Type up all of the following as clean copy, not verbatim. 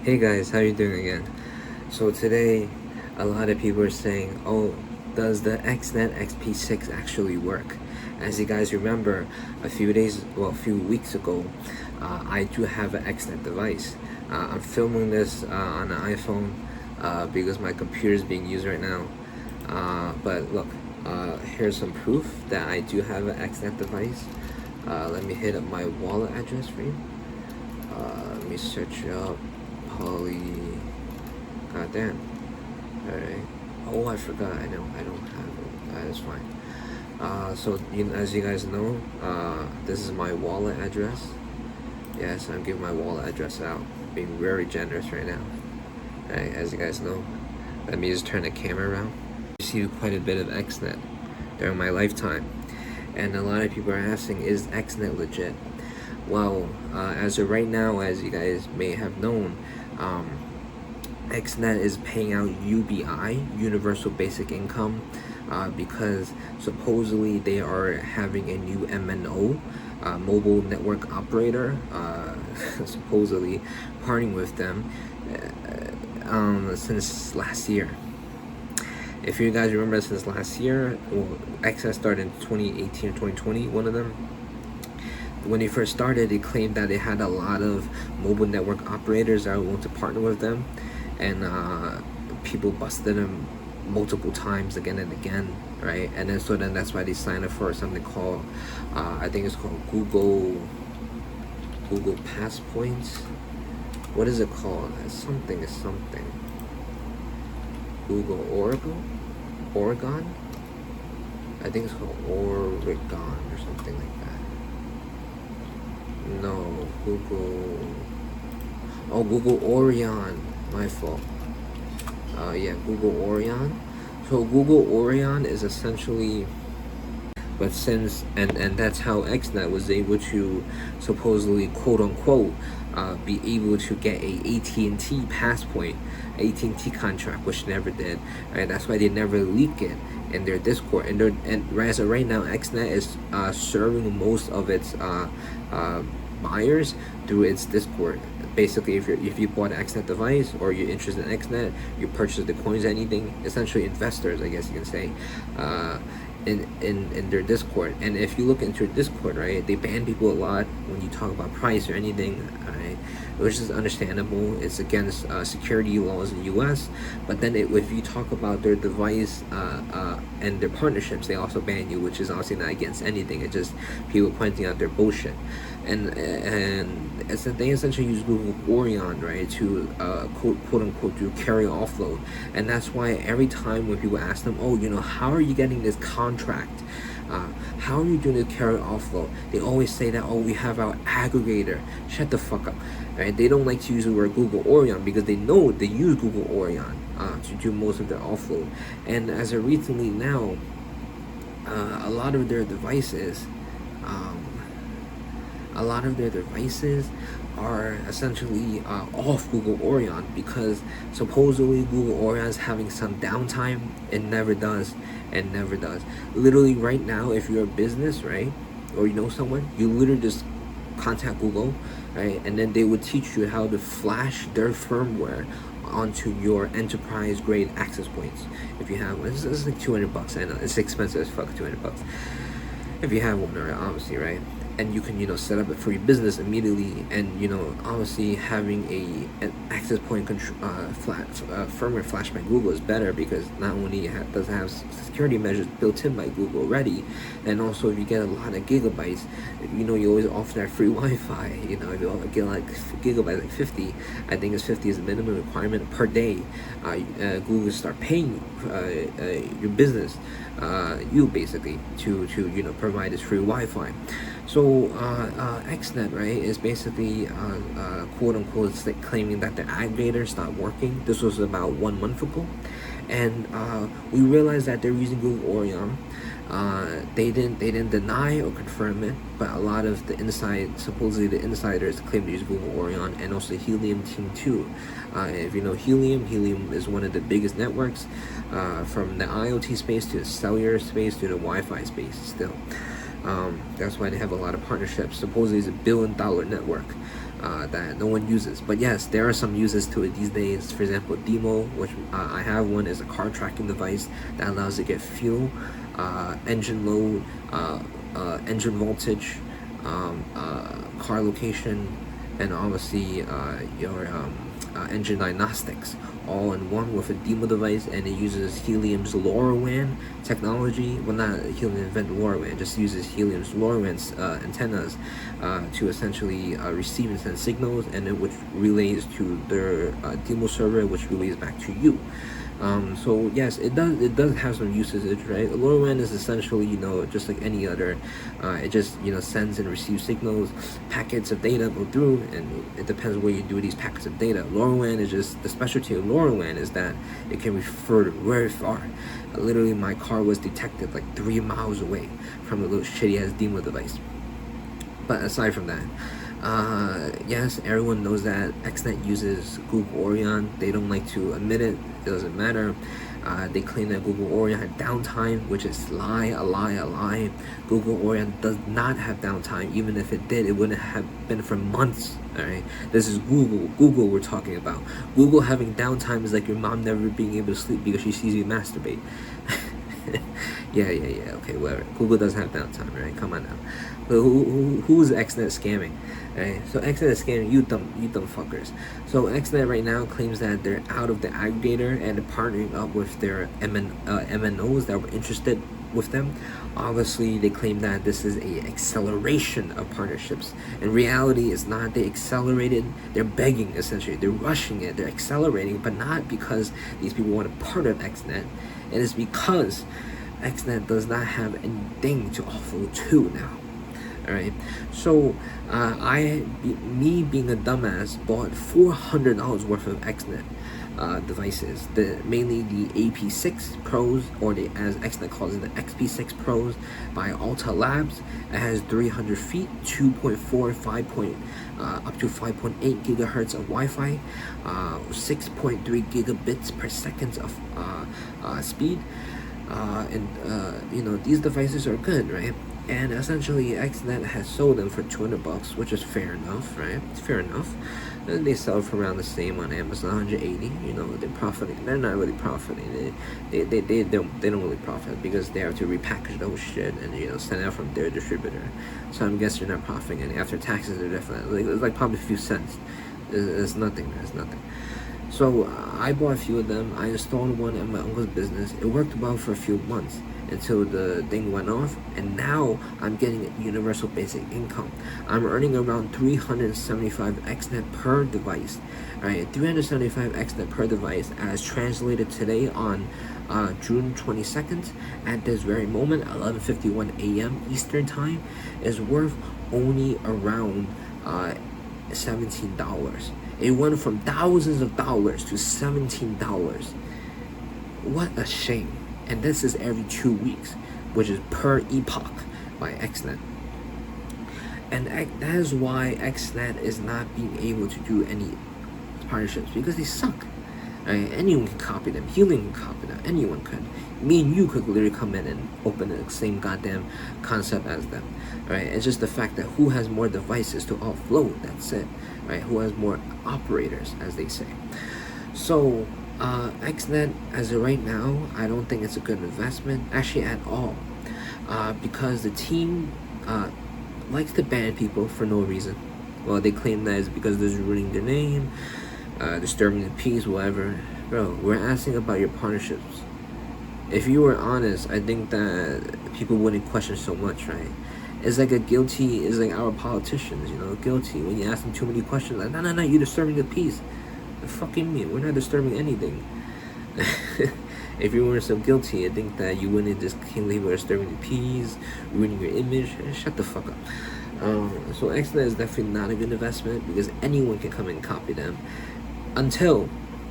Hey guys, how you doing again? So today, a lot of people are saying, oh, does the XNet XP6 actually work? As you guys remember, a few weeks ago, I do have an XNet device. I'm filming this on an iPhone because my computer is being used right now. But look, here's some proof that I do have an XNet device. Let me hit up my wallet address for you. Let me search up God damn. Alright. Oh, I forgot. I don't have it. That is fine. So as you guys know, this is my wallet address. Yes, I'm giving my wallet address out. Being very generous right now. Alright, as you guys know. Let me just turn the camera around. I received quite a bit of XNet during my lifetime. And a lot of people are asking, is XNet legit? Well, as of right now, as you guys may have known, XNet is paying out UBI, Universal Basic Income, because supposedly they are having a new MNO, mobile network operator, supposedly partnering with them since last year. If you guys remember, since last year, well, XNet started in 2018 or 2020, one of them. When they first started, they claimed that they had a lot of mobile network operators that want to partner with them, and people busted them multiple times again and again, right? And then that's why they signed up for something called I think it's called Google Pass Points. What is it called? Something Google Oregon. I think it's called Oregon or something like that. No, Google Orion. My fault. Yeah, Google Orion. So Google Orion is essentially, but since and that's how XNet was able to supposedly quote unquote be able to get a AT&T passpoint, AT&T contract, which never did. Right, that's why they never leak it in their Discord. And as of right now, XNet is serving most of its buyers through its Discord. Basically, if you bought an XNet device or you're interested in XNet, you purchase the coins, anything, essentially investors, I guess you can say, in their Discord. And if you look into their Discord, right, they ban people a lot when you talk about price or anything, right, which is understandable. It's against security laws in the US. But then if you talk about their device and their partnerships, they also ban you, which is obviously not against anything. It's just people pointing out their bullshit. And they essentially use Google Orion, right, to quote unquote do carrier offload. And that's why every time when people ask them, oh, how are you getting this contract? How are you doing the carrier offload? They always say that, oh, we have our aggregator. Shut the fuck up, right? They don't like to use the word Google Orion because they know they use Google Orion to do most of their offload. And as of recently now, a lot of their devices are essentially off Google Orion because supposedly Google Orion is having some downtime. It never does. Literally right now, if you're a business, right, or you know someone, you literally just contact Google, right, and then they would teach you how to flash their firmware onto your enterprise grade access points. If you have, it's like $200. I know it's expensive as fuck, $200 if you have one, right, obviously, right? And you can set up it for your business immediately. And obviously having an access point firmware flash by Google is better because not only does it have security measures built in by Google already, and also if you get a lot of gigabytes, you always offer that free Wi-Fi. If you get like gigabytes, like 50, I think it's 50 is the minimum requirement per day. Google will start paying your business, you basically to provide this free Wi-Fi. So XNet, right, is basically quote unquote claiming that their aggregator stopped working. This was about 1 month ago, and we realized that they're using Google Orion. They didn't deny or confirm it, but a lot of supposedly the insiders claim to use Google Orion, and also Helium team too. If you know Helium is one of the biggest networks from the IoT space to the cellular space to the Wi-Fi space still. That's why they have a lot of partnerships. Supposedly it's $1 billion network. that no one uses. But yes, there are some uses to it these days. For example, Demo, which I have one, is a car tracking device that allows you to get fuel, engine load, engine voltage, car location, and obviously your engine diagnostics, all in one with a Demo device. And it uses Helium's LoRaWAN technology. Well, not Helium invented LoRaWAN, just uses Helium's LoRaWAN's antennas to essentially receive and send signals, and it which relays to their Demo server, which relays back to you. So yes, it does have some usage, right? LoRaWAN is essentially, just like any other. It just, sends and receives signals, packets of data go through, and it depends where you do these packets of data. LoRaWAN is just, the specialty of LoRaWAN is that it can refer to very far. Literally, my car was detected like 3 miles away from a little shitty ass Demo device. But aside from that, yes, everyone knows that XNet uses Google Orion. They don't like to admit it. It doesn't matter. They claim that Google Orion had downtime, which is a lie. Google Orion does not have downtime. Even if it did, it wouldn't have been for months. All right, this is Google we're talking about. Google having downtime is like your mom never being able to sleep because she sees you masturbate. yeah, okay, whatever. Google doesn't have downtime, right? Come on now. But who's XNet scamming? Right? So XNet is scamming you dumb fuckers. So XNet right now claims that they're out of the aggregator and partnering up with their MNOs that were interested with them. Obviously, they claim that this is a acceleration of partnerships. In reality, it's not. They accelerated. They're begging, essentially. They're rushing it. They're accelerating, but not because these people want a part of XNet. It is because XNet does not have anything to offload to now. Alright, so me being a dumbass, bought $400 worth of XNet devices, mainly the AP6 Pros, or as XNet calls it, the XP6 Pros by Alta Labs. It has 300 feet, 2.4, 5 up to 5.8 gigahertz of Wi-Fi, 6.3 gigabits per second of speed, and these devices are good, right? And essentially, XNet has sold them for $200, which is fair enough, right? It's fair enough. And they sell for around the same on Amazon, 180. They're profiting. They're not really profiting. They don't really profit because they have to repackage those shit and send out from their distributor. So I'm guessing they're not profiting. And after taxes, they're definitely it's like probably a few cents. It's nothing. It's nothing. So I bought a few of them. I installed one at my uncle's business. It worked well for a few months until the thing went off, and now I'm getting universal basic income. I'm earning around 375 XNet per device. Alright, 375 XNet per device, as translated today on June 22nd at this very moment, 11:51 a.m. Eastern time, is worth only around $17. It went from thousands of dollars to $17. What a shame. And this is every 2 weeks, which is per epoch by XNet. And that is why XNet is not being able to do any partnerships, because they suck. Right? Anyone can copy them. Helium can copy them. Anyone could. Me and you could literally come in and open the same goddamn concept as them. Right? It's just the fact that who has more devices to offload. That's it. Right? Who has more operators, as they say. So XNet, as of right now, I don't think it's a good investment, actually at all, because the team likes to ban people for no reason. Well, they claim that it's because they're ruining their name, disturbing the peace, whatever. Bro, we're asking about your partnerships. If you were honest, I think that people wouldn't question so much, right? It's like it's like our politicians, guilty. When you ask them too many questions, like, no, you're disturbing the peace. The fucking me, we're not disturbing anything. If you weren't so guilty, I think that you wouldn't just claim we're disturbing the peace, ruining your image. Shut the fuck up. So XNet is definitely not a good investment because anyone can come and copy them, until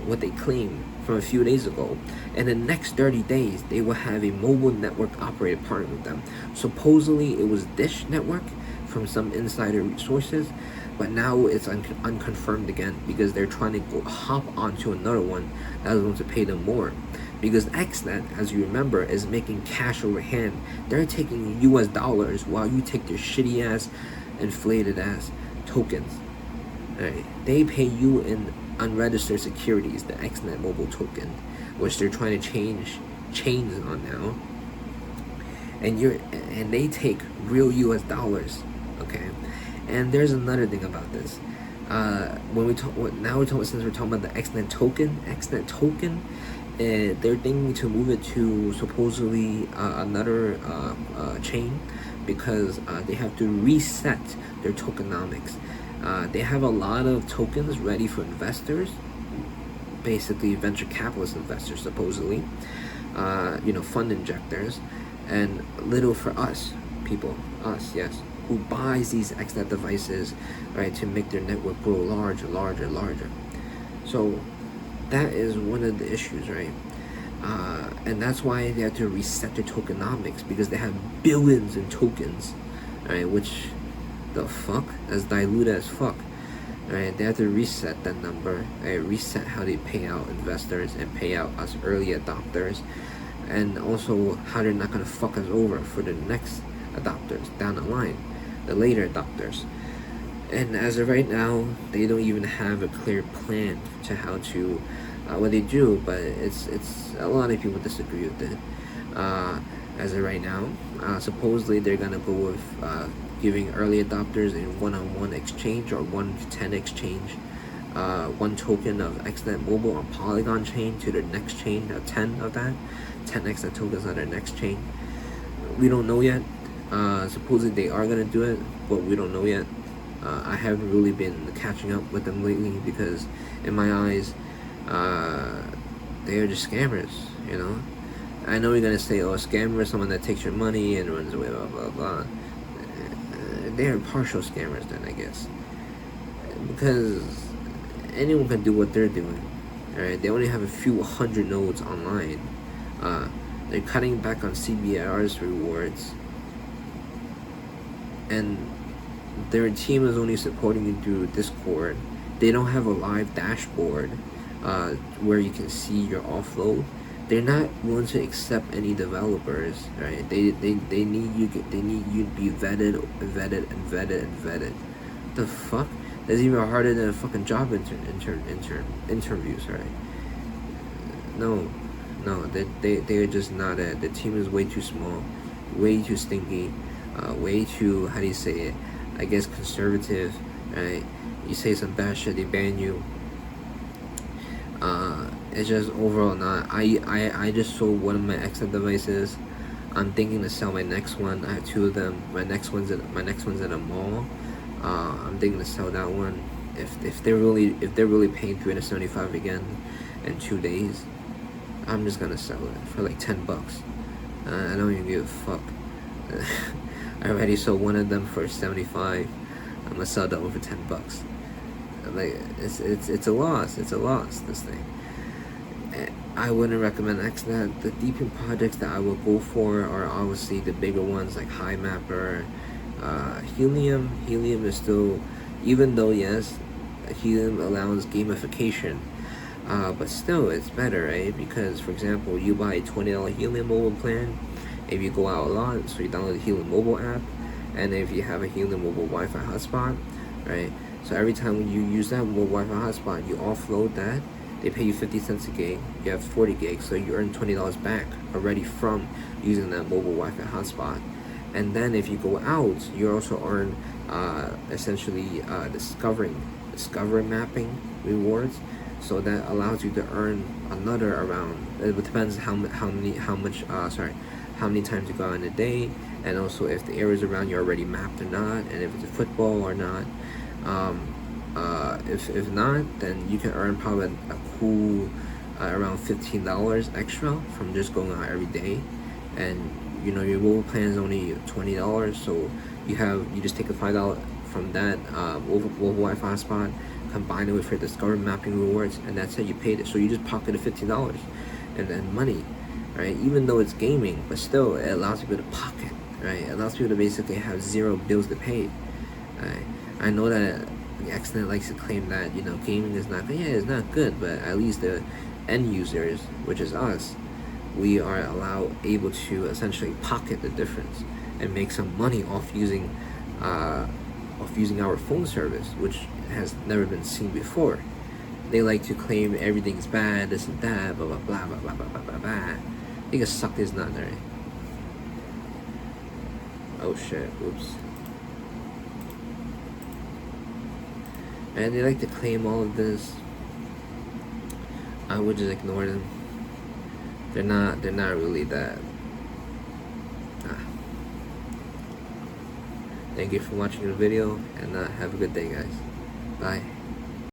what they claim from a few days ago. In the next 30 days, they will have a mobile network operator partner with them. Supposedly, it was Dish Network from some insider sources, but now it's unconfirmed again because they're trying to hop onto another one that's going to pay them more. Because XNet, as you remember, is making cash over hand. They're taking US dollars while you take their shitty ass, inflated ass tokens. Right? They pay you in unregistered securities, the XNet mobile token, which they're trying to change chains on now. And they take real US dollars, okay? And there's another thing about this. When we talk now, since we're talking about the XNet token, they're thinking to move it to supposedly another chain, because they have to reset their tokenomics. They have a lot of tokens ready for investors, basically venture capitalist investors, supposedly, fund injectors, and little for us people, yes, who buys these XNet devices, right, to make their network grow larger. So that is one of the issues, right? And that's why they have to reset their tokenomics, because they have billions in tokens, right? Which, the fuck, as dilute as fuck, right? They have to reset that number, right? Reset how they pay out investors and pay out us early adopters, and also how they're not gonna fuck us over for the next adopters down the line, the later adopters. And as of right now, they don't even have a clear plan to how to what they do, but it's a lot of people disagree with it. As of right now, supposedly they're gonna go with giving early adopters a one-on-one exchange or 1-to-10 exchange, one token of XNet Mobile on Polygon chain to the next chain, 10 of that, 10 XNet tokens on their next chain. We don't know yet. Supposedly they are gonna do it, but we don't know yet. I haven't really been catching up with them lately, because in my eyes, they are just scammers, you know? I know you're gonna say, oh, a scammer is someone that takes your money and runs away, blah, blah, blah. They are partial scammers then, I guess. Because anyone can do what they're doing, right? They only have a few hundred nodes online. They're cutting back on CBR's rewards. And their team is only supporting you through Discord. They don't have a live dashboard where you can see your offload. They're not willing to accept any developers, right? They need you. They need you to be vetted. The fuck? That's even harder than a fucking job interviews, right? No, they're just not it. The team is way too small, way too stinky, way too, how do you say it? I guess conservative, right? You say some bad shit, they ban you. It's just overall not. I just sold one of my XNet devices. I'm thinking to sell my next one. I have two of them. My next one's at a mall. I'm thinking to sell that one. If they're really paying $375 again in 2 days, I'm just gonna sell it for like $10. I don't even give a fuck. I already sold one of them for $75. I'm gonna sell that one for $10. Like it's a loss. It's a loss. This thing. I wouldn't recommend XNet. The DePIN projects that I will go for are obviously the bigger ones like High Mapper, Helium. Helium is still, even though yes, Helium allows gamification, but still it's better, right? Because for example, you buy a $20 Helium mobile plan. If you go out a lot, so you download the Helium mobile app, and if you have a Helium mobile Wi-Fi hotspot, right? So every time you use that mobile Wi-Fi hotspot, you offload that. They pay you 50 cents a gig. You have 40 gigs, so you earn $20 back already from using that mobile Wi-Fi hotspot. And then if you go out, you also earn essentially discovery mapping rewards. So that allows you to earn another around. It depends how many times you go out in a day, and also if the areas around you are already mapped or not, and if it's a football or not. If not, then you can earn probably a cool around $15 extra from just going out every day. And you know your mobile plan is only $20, so you just take a $5 from that mobile Wi-Fi hotspot, combine it with your discovery mapping rewards, and that's it. You paid it, so you just pocketed $15 and then money, right? Even though it's gaming, but still it allows people to pocket, right? It allows people to basically have zero bills to pay. Right? I know that XNet likes to claim that, you know, gaming is not good. Yeah, it's not good, but at least the end users, which is us, we are able to essentially pocket the difference and make some money off using our phone service, which has never been seen before. They like to claim everything's bad, this and that, blah blah blah blah blah blah blah blah blah. They can suck this nut, right? Oh shit, oops. And they like to claim all of this. I would just ignore them. They're not really that. Thank you for watching the video, and have a good day, guys. Bye.